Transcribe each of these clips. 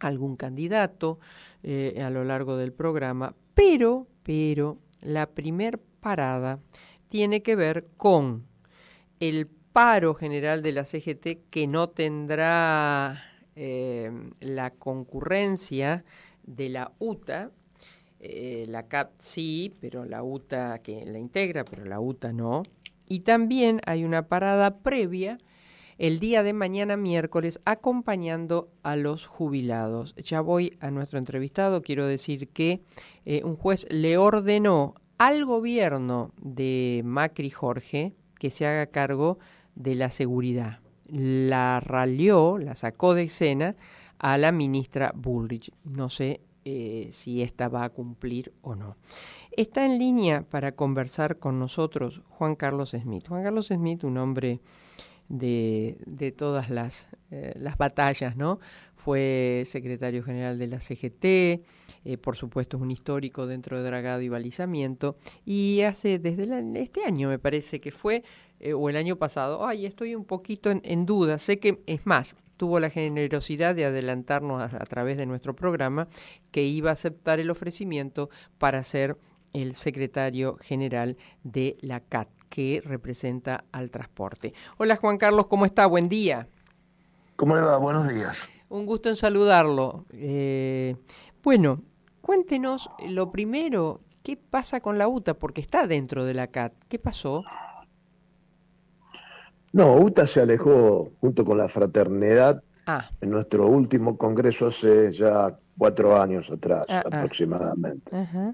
algún candidato a lo largo del programa, pero la primer parada tiene que ver con el paro general de la CGT, que no tendrá la concurrencia de la UTA. La CAT sí, pero la UTA, que la integra, pero la UTA no. Y también hay una parada previa el día de mañana miércoles acompañando a los jubilados. Ya voy a nuestro entrevistado. Quiero decir que un juez le ordenó al gobierno de Macri Jorge que se haga cargo de la seguridad. La ralió, la sacó de escena a la ministra Bullrich. No sé si esta va a cumplir o no. Está en línea para conversar con nosotros Juan Carlos Smith. Juan Carlos Smith, un hombre de todas las batallas, ¿no? Fue secretario general de la CGT, por supuesto es un histórico dentro de dragado y balizamiento, y hace desde este año me parece que fue, o el año pasado, estoy un poquito en duda, sé que es más, tuvo la generosidad de adelantarnos a través de nuestro programa que iba a aceptar el ofrecimiento para ser el secretario general de la CAT, que representa al transporte. Hola Juan Carlos, ¿cómo está? Buen día. ¿Cómo le va? Buenos días. Un gusto en saludarlo. Bueno, cuéntenos lo primero, ¿qué pasa con la UTA? Porque está dentro de la CAT. ¿Qué pasó? No, UTA se alejó junto con la fraternidad Ah, en nuestro último congreso hace ya 4 años atrás ah, ah. aproximadamente. Ajá.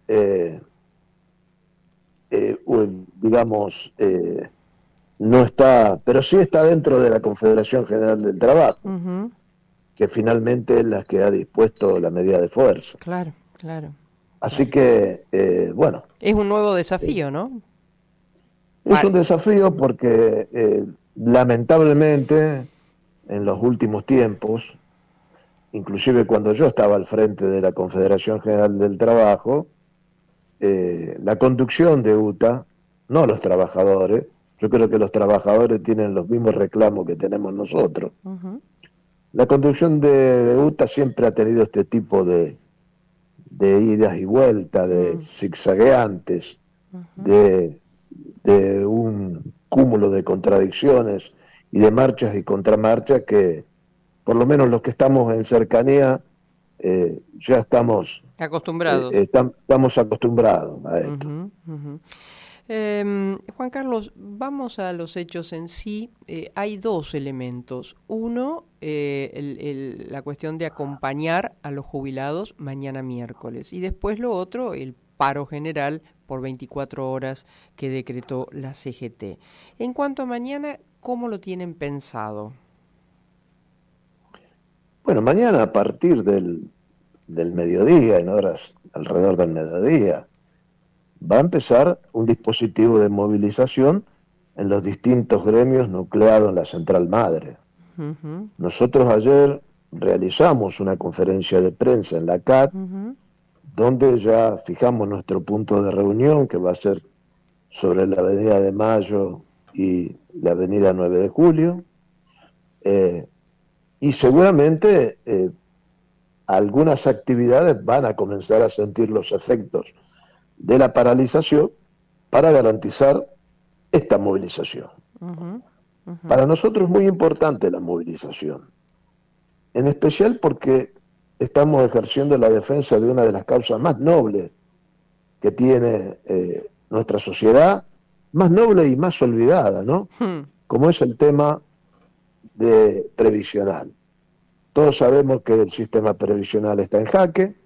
Eh, digamos, no está, pero sí está dentro de la Confederación General del Trabajo, Uh-huh. que finalmente es la que ha dispuesto la medida de fuerza. Claro, claro, Así claro. que, bueno, Es un nuevo eh, desafío, ¿no? es un desafío porque lamentablemente en los últimos tiempos, inclusive cuando yo estaba al frente de la Confederación General del Trabajo, la conducción de UTA, no los trabajadores, yo creo que los trabajadores tienen los mismos reclamos que tenemos nosotros. Uh-huh. La conducción de UTA siempre ha tenido este tipo de idas y vueltas, de Uh-huh. zigzagueantes, de, de un cúmulo de contradicciones y de marchas y contramarchas que por lo menos los que estamos en cercanía ya Acostumbrados. estamos acostumbrados a esto. Uh-huh, uh-huh. Juan Carlos, vamos a los hechos en sí. Hay dos elementos. Uno, la cuestión de acompañar a los jubilados mañana miércoles. Y después lo otro, el paro general por 24 horas que decretó la CGT. En cuanto a mañana, ¿cómo lo tienen pensado? Bueno, mañana a partir del mediodía, en horas alrededor del mediodía, va a empezar un dispositivo de movilización en los distintos gremios nucleados en la central madre. Uh-huh, Nosotros ayer realizamos una conferencia de prensa en la CAT, uh-huh. donde ya fijamos nuestro punto de reunión, que va a ser sobre la Avenida de Mayo y la Avenida 9 de Julio, y seguramente algunas actividades van a comenzar a sentir los efectos de la paralización para garantizar esta movilización. Uh-huh, uh-huh. Para nosotros es muy importante la movilización, en especial porque estamos ejerciendo la defensa de una de las causas más nobles que tiene nuestra sociedad, más noble y más olvidada, ¿no? Hmm. Como es el tema de previsional. Todos sabemos que el sistema previsional está en jaque,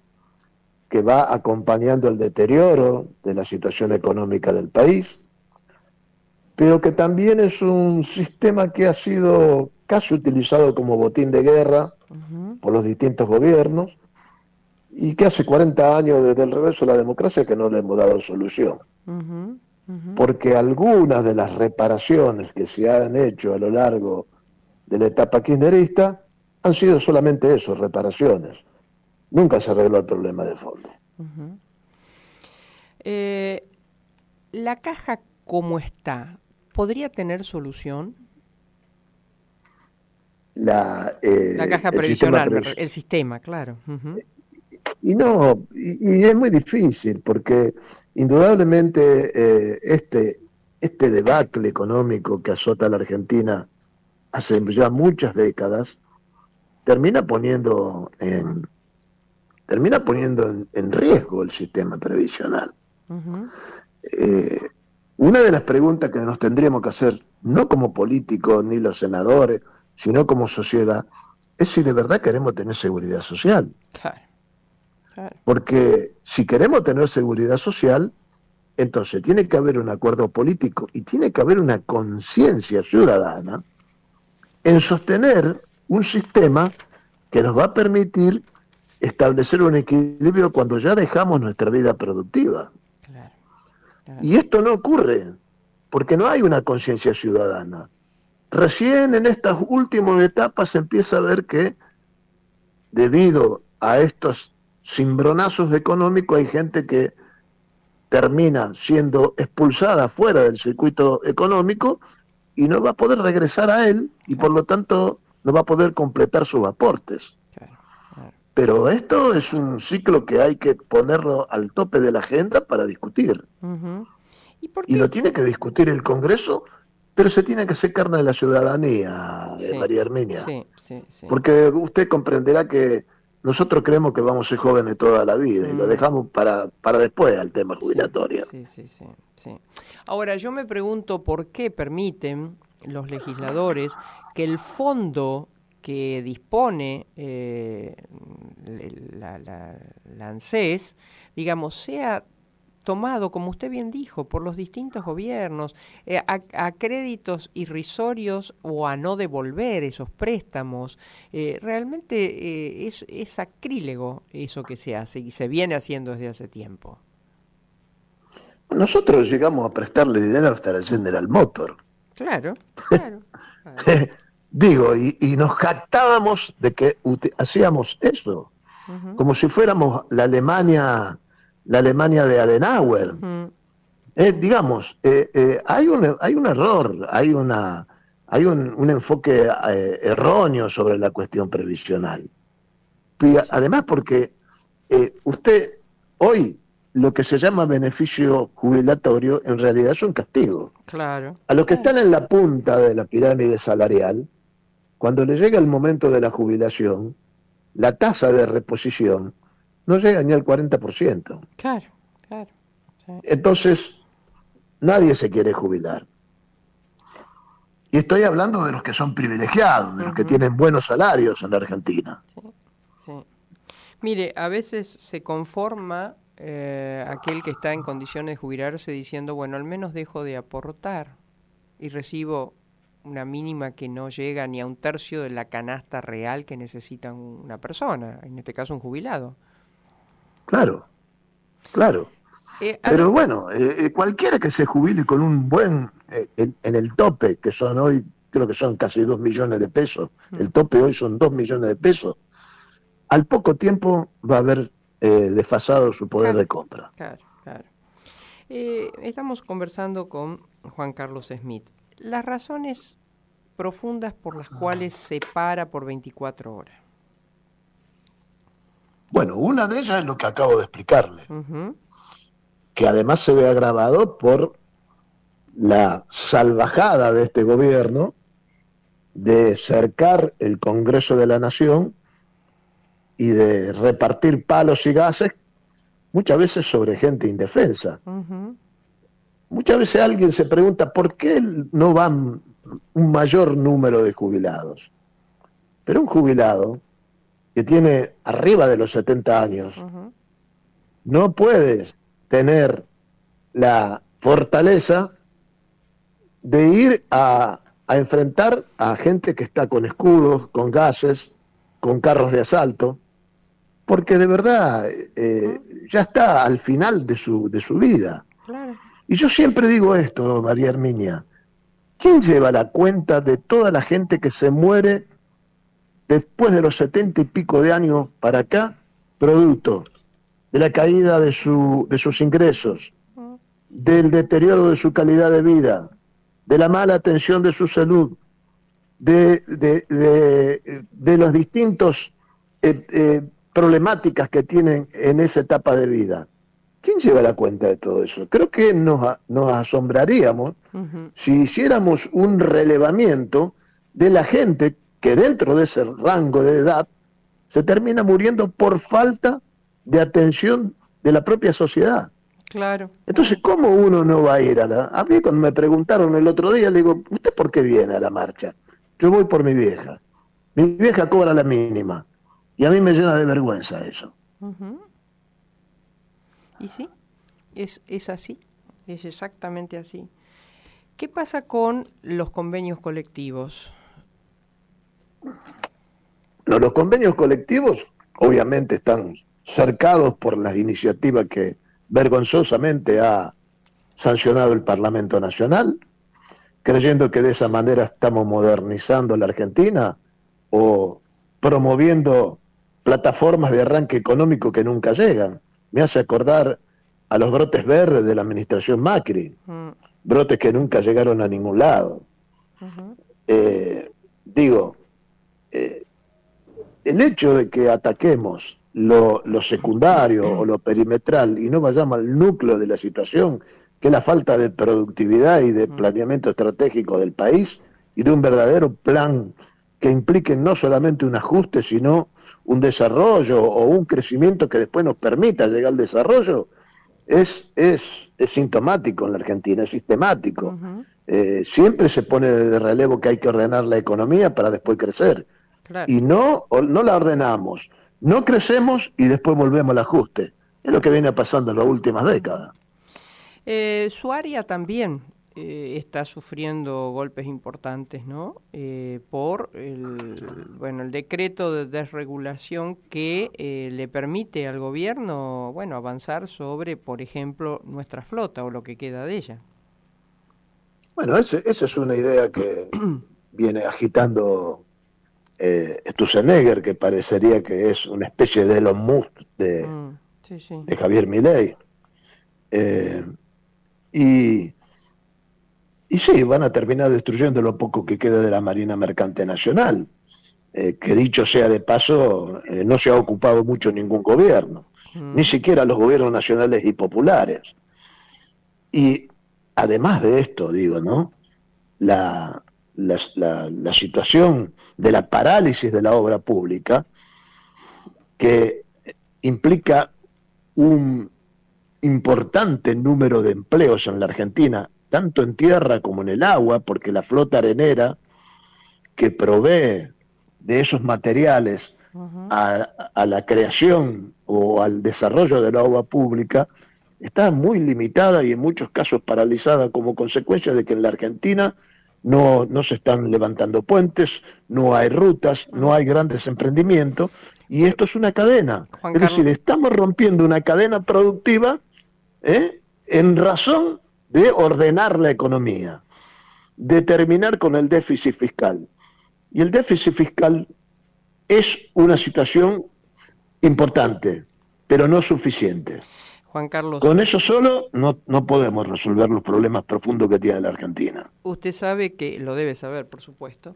que va acompañando el deterioro de la situación económica del país, pero que también es un sistema que ha sido casi utilizado como botín de guerra Uh-huh, por los distintos gobiernos y que hace 40 años desde el regreso a la democracia que no le hemos dado solución. uh-huh, uh-huh. Porque algunas de las reparaciones que se han hecho a lo largo de la etapa kirchnerista han sido solamente eso, reparaciones. Nunca se arregló el problema de fondo. Uh-huh. Eh, la caja como está, ¿podría tener solución? La caja previsional, el sistema, claro. Uh-huh. Y es muy difícil, porque indudablemente este debacle económico que azota a la Argentina hace ya muchas décadas termina poniendo en riesgo el sistema previsional. Uh-huh. Una de las preguntas que nos tendríamos que hacer, no como políticos ni los senadores, sino como sociedad, es si de verdad queremos tener seguridad social. Claro. Claro. Porque si queremos tener seguridad social, entonces tiene que haber un acuerdo político y tiene que haber una conciencia ciudadana en sostener un sistema que nos va a permitir establecer un equilibrio cuando ya dejamos nuestra vida productiva. Claro. Y esto no ocurre porque no hay una conciencia ciudadana. Recién en estas últimas etapas se empieza a ver que, debido a estos cimbronazos económicos, hay gente que termina siendo expulsada fuera del circuito económico y no va a poder regresar a él y por lo tanto no va a poder completar sus aportes. Pero esto es un ciclo que hay que ponerlo al tope de la agenda para discutir. Uh-huh. Y lo tiene que discutir el Congreso, pero se tiene que hacer carne de la ciudadanía, María Herminia. Sí. Porque usted comprenderá que nosotros creemos que vamos a ser jóvenes toda la vida y lo dejamos para después al tema jubilatorio. Sí. Ahora, yo me pregunto por qué permiten los legisladores que el fondo que dispone la ANSES, digamos, sea tomado, como usted bien dijo, por los distintos gobiernos, a créditos irrisorios o a no devolver esos préstamos. Realmente es sacrílego eso que se hace y se viene haciendo desde hace tiempo. Nosotros llegamos a prestarle dinero hasta la General Motors. Claro. Digo, y nos jactábamos de que hacíamos eso, uh-huh, como si fuéramos la Alemania de Adenauer. Uh-huh. Hay un error, hay un enfoque erróneo sobre la cuestión previsional. Además, porque usted hoy lo que se llama beneficio jubilatorio en realidad es un castigo. Claro. A los que están en la punta de la pirámide salarial, cuando le llega el momento de la jubilación, la tasa de reposición no llega ni al 40%. Claro. Sí. Entonces, nadie se quiere jubilar. Y estoy hablando de los que son privilegiados, de los que tienen buenos salarios en la Argentina. Sí. Mire, a veces se conforma aquel que está en condiciones de jubilarse diciendo, bueno, al menos dejo de aportar y recibo una mínima que no llega ni a un tercio de la canasta real que necesita una persona, en este caso un jubilado. Claro. Pero bueno, cualquiera que se jubile con un buen, en el tope, que son hoy, creo que son casi 2 millones de pesos, el tope hoy son 2 millones de pesos, al poco tiempo va a haber desfasado su poder de compra. Claro. Estamos conversando con Juan Carlos Smith. Las razones profundas por las cuales se para por 24 horas. Bueno, una de ellas es lo que acabo de explicarle, uh-huh, que además se ve agravado por la salvajada de este gobierno de cercar el Congreso de la Nación y de repartir palos y gases, muchas veces sobre gente indefensa. Uh-huh. Muchas veces alguien se pregunta por qué no van un mayor número de jubilados. Pero un jubilado que tiene arriba de los 70 años uh-huh, no puede tener la fortaleza de ir a enfrentar a gente que está con escudos, con gases, con carros de asalto, porque de verdad ya está al final de su vida. Claro. Y yo siempre digo esto, María Herminia, ¿quién lleva la cuenta de toda la gente que se muere después de los 70 y pico de años para acá, producto de la caída de sus ingresos, del deterioro de su calidad de vida, de la mala atención de su salud, de los distintos problemáticas que tienen en esa etapa de vida. ¿Quién lleva la cuenta de todo eso? Creo que nos asombraríamos si hiciéramos un relevamiento de la gente que dentro de ese rango de edad se termina muriendo por falta de atención de la propia sociedad. Claro. Entonces, ¿cómo uno no va a ir a la... A mí cuando me preguntaron el otro día, le digo, ¿usted por qué viene a la marcha? Yo voy por mi vieja. Mi vieja cobra la mínima. Y a mí me llena de vergüenza eso. Y sí, es así, es exactamente así. ¿Qué pasa con los convenios colectivos? No, los convenios colectivos obviamente están cercados por las iniciativas que vergonzosamente ha sancionado el Parlamento Nacional, creyendo que de esa manera estamos modernizando la Argentina o promoviendo plataformas de arranque económico que nunca llegan. Me hace acordar a los brotes verdes de la administración Macri, brotes que nunca llegaron a ningún lado. El hecho de que ataquemos lo secundario o lo perimetral y no vayamos al núcleo de la situación, que es la falta de productividad y de planeamiento estratégico del país y de un verdadero plan que implique no solamente un ajuste, sino un desarrollo o un crecimiento que después nos permita llegar al desarrollo, es sintomático en la Argentina, es sistemático. Siempre se pone de relevo que hay que ordenar la economía para después crecer. Claro. Y no la ordenamos, no crecemos y después volvemos al ajuste. Es lo que viene pasando en las últimas décadas. Su área también está sufriendo golpes importantes, ¿no? Por el decreto de desregulación que le permite al gobierno, avanzar sobre, por ejemplo, nuestra flota o lo que queda de ella. Bueno, esa es una idea que viene agitando Sturzenegger, que parecería que es una especie de Elon Musk de Javier Milei. Y sí, van a terminar destruyendo lo poco que queda de la Marina Mercante Nacional, que dicho sea de paso, no se ha ocupado mucho ningún gobierno, ni siquiera los gobiernos nacionales y populares. Y además de esto, digo, ¿no? La situación de la parálisis de la obra pública, que implica un importante número de empleos en la Argentina, tanto en tierra como en el agua, porque la flota arenera que provee de esos materiales a la creación o al desarrollo de la obra pública está muy limitada y en muchos casos paralizada como consecuencia de que en la Argentina no se están levantando puentes, no hay rutas, no hay grandes emprendimientos, y esto es una cadena. Es decir, estamos rompiendo una cadena productiva en razón de ordenar la economía, de terminar con el déficit fiscal. Y el déficit fiscal es una situación importante, pero no suficiente. Juan Carlos, con eso solo no podemos resolver los problemas profundos que tiene la Argentina. Usted sabe que, lo debe saber por supuesto,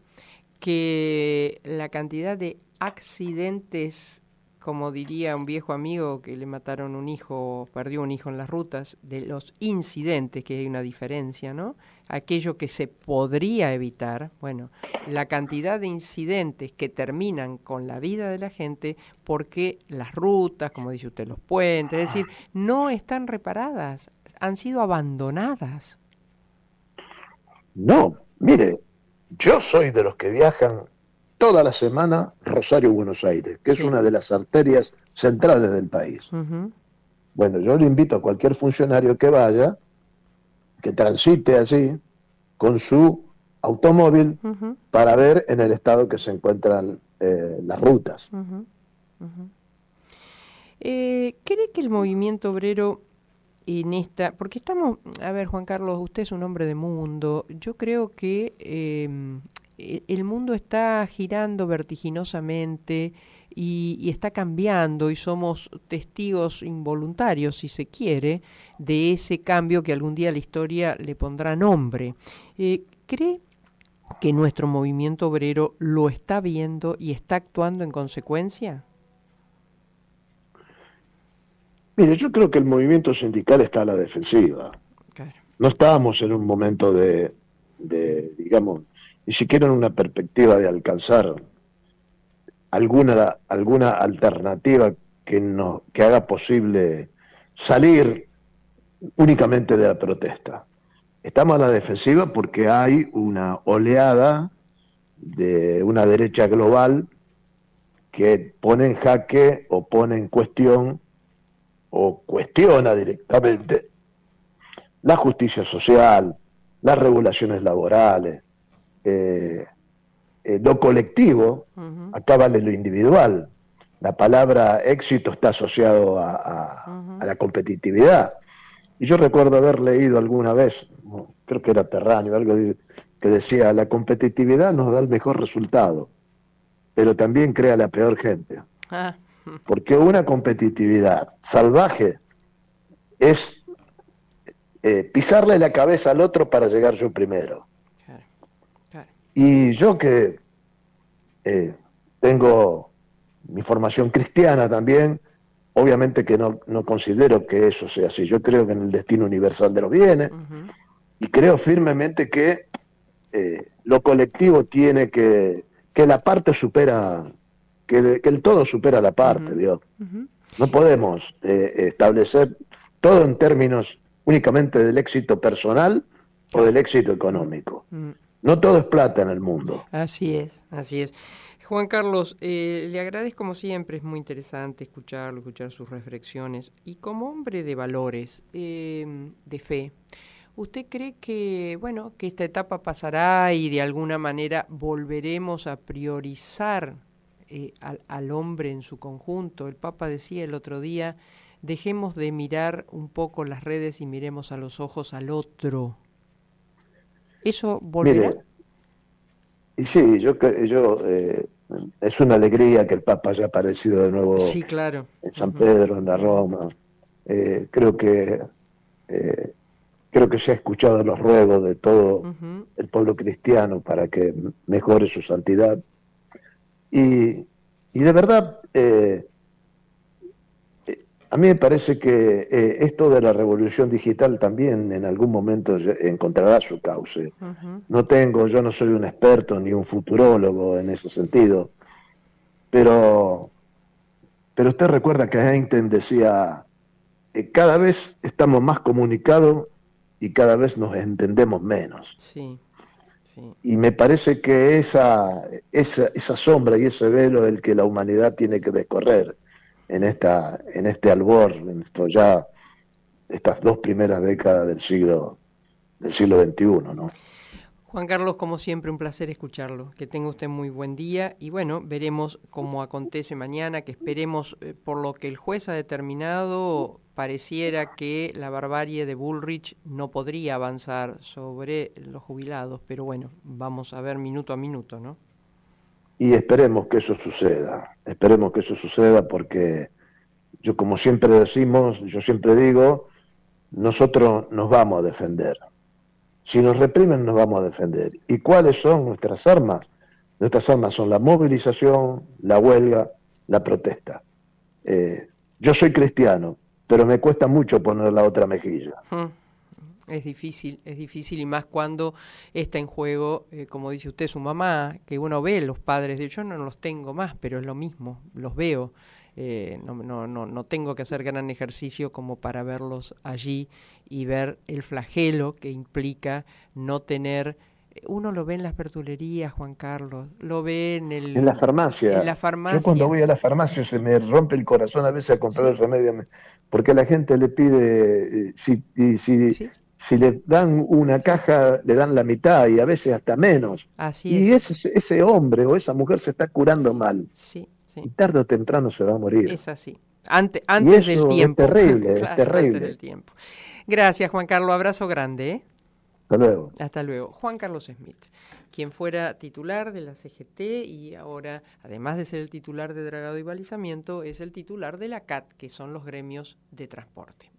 que la cantidad de accidentes, como diría un viejo amigo que le mataron un hijo, perdió un hijo en las rutas, de los incidentes, que hay una diferencia, ¿no? Aquello que se podría evitar, la cantidad de incidentes que terminan con la vida de la gente porque las rutas, como dice usted, los puentes, es decir, no están reparadas, han sido abandonadas. No, mire, yo soy de los que viajan toda la semana Rosario-Buenos Aires, que es una de las arterias centrales del país. Bueno, yo le invito a cualquier funcionario que vaya, que transite allí con su automóvil para ver en el estado que se encuentran las rutas. ¿Cree que el movimiento obrero en esta... Porque estamos... A ver, Juan Carlos, usted es un hombre de mundo. Yo creo que el mundo está girando vertiginosamente y está cambiando y somos testigos involuntarios, si se quiere, de ese cambio que algún día la historia le pondrá nombre. ¿Cree que nuestro movimiento obrero lo está viendo y está actuando en consecuencia? Mire, yo creo que el movimiento sindical está a la defensiva. Claro. No estábamos en un momento digamos, ni siquiera en una perspectiva de alcanzar alguna alternativa que haga posible salir únicamente de la protesta. Estamos a la defensiva porque hay una oleada de una derecha global que pone en jaque o pone en cuestión o cuestiona directamente la justicia social, las regulaciones laborales, lo colectivo, acá vale lo individual. La palabra éxito está asociado a la competitividad. Y yo recuerdo haber leído alguna vez, creo que era Terráneo, algo que decía, la competitividad nos da el mejor resultado, pero también crea la peor gente. Porque una competitividad salvaje es pisarle la cabeza al otro para llegar yo primero. Claro. Y yo que tengo mi formación cristiana también, obviamente que no considero que eso sea así. Yo creo que en el destino universal de los bienes y creo firmemente que lo colectivo tiene que la parte supera, que el todo supera la parte, Dios. No podemos establecer todo en términos únicamente del éxito personal o del éxito económico. No todo es plata en el mundo. Así es, así es. Juan Carlos, le agradezco como siempre, es muy interesante escuchar sus reflexiones. Y como hombre de valores, de fe, ¿usted cree que, bueno, que esta etapa pasará y de alguna manera volveremos a priorizar al hombre en su conjunto? El Papa decía el otro día, dejemos de mirar un poco las redes y miremos a los ojos al otro. ¿Eso volverá? Mire, y sí, es una alegría que el Papa haya aparecido de nuevo, sí, claro, en San Pedro, en la Roma. Creo que se ha escuchado los ruegos de todo el pueblo cristiano para que mejore su santidad. Y de verdad, a mí me parece que esto de la revolución digital también en algún momento encontrará su cauce. Yo no soy un experto ni un futurólogo en ese sentido, pero usted recuerda que Einstein decía, cada vez estamos más comunicados y cada vez nos entendemos menos. Sí. Y me parece que esa sombra y ese velo es el que la humanidad tiene que descorrer en este albor, estas 2 primeras décadas del siglo XXI, ¿no? Juan Carlos, como siempre, un placer escucharlo. Que tenga usted muy buen día y bueno, veremos cómo acontece mañana, que esperemos, por lo que el juez ha determinado, pareciera que la barbarie de Bullrich no podría avanzar sobre los jubilados, pero bueno, vamos a ver minuto a minuto, ¿no? Y esperemos que eso suceda porque yo siempre digo, nosotros nos vamos a defender. Si nos reprimen, nos vamos a defender. ¿Y cuáles son nuestras armas? Nuestras armas son la movilización, la huelga, la protesta. Yo soy cristiano, pero me cuesta mucho poner la otra mejilla. Es difícil y más cuando está en juego, como dice usted, su mamá, que uno ve los padres, yo no los tengo más, pero es lo mismo, los veo. No tengo que hacer gran ejercicio como para verlos allí y ver el flagelo que implica no tener. Uno lo ve en las verdulerías, Juan Carlos, lo ve en la farmacia. Yo cuando voy a la farmacia se me rompe el corazón a veces a comprar el remedio, porque la gente le pide, si le dan una caja, le dan la mitad y a veces hasta menos. Así es. Y ese hombre o esa mujer se está curando mal. Sí. Y tarde o temprano se va a morir. Es así. Antes del tiempo. Es terrible, claro, es terrible. Antes del tiempo. Gracias, Juan Carlos. Abrazo grande. Hasta luego. Hasta luego. Juan Carlos Smith, quien fuera titular de la CGT y ahora, además de ser el titular de dragado y balizamiento, es el titular de la CAT, que son los gremios de transporte.